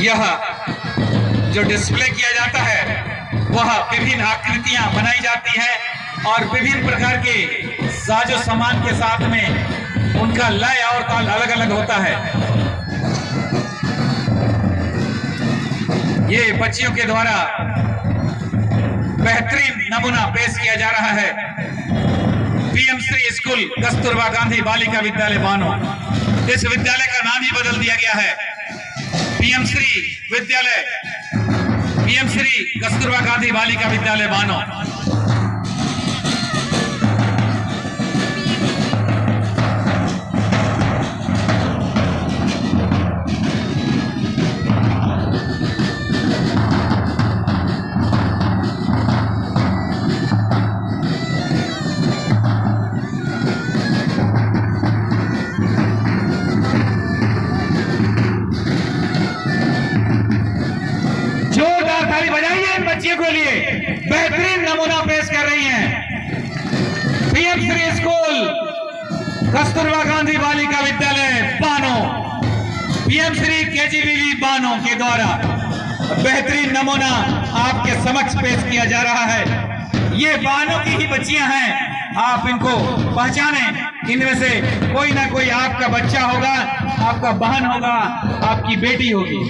यह जो डिस्प्ले किया जाता है वह विभिन्न आकृतियां बनाई जाती हैं और विभिन्न प्रकार के साजो सामान के साथ में उनका लय और ताल अलग अलग होता है। ये बच्चियों के द्वारा बेहतरीन नमूना पेश किया जा रहा है। पीएम श्री स्कूल कस्तूरबा गांधी बालिका विद्यालय बानो, इस विद्यालय का नाम ही बदल दिया गया है। पीएम श्री कस्तूरबा गांधी बालिका विद्यालय बानो। ताली बजाइए इन बच्चियों के लिए, बेहतरीन नमूना पेश कर रही हैं। PM Shri school Kasturba Gandhi Balika Vidyalaya Bano, PM Shri KGBV Bano के द्वारा बेहतरीन नमूना आपके समक्ष पेश किया जा रहा है। ये बानो की ही बच्चियां हैं, आप इनको पहचाने। इनमें से कोई ना कोई आपका बच्चा होगा, आपका बहन होगा, आपकी बेटी होगी।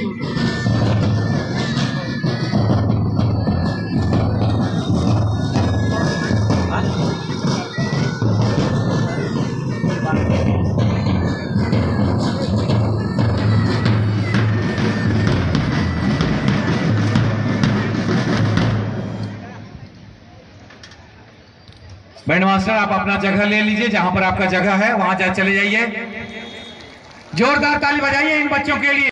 बैंड मास्टर, आप अपना जगह ले लीजिए, जहां पर आपका जगह है वहां चले जाइए। जोरदार ताली बजाइए इन बच्चों के लिए।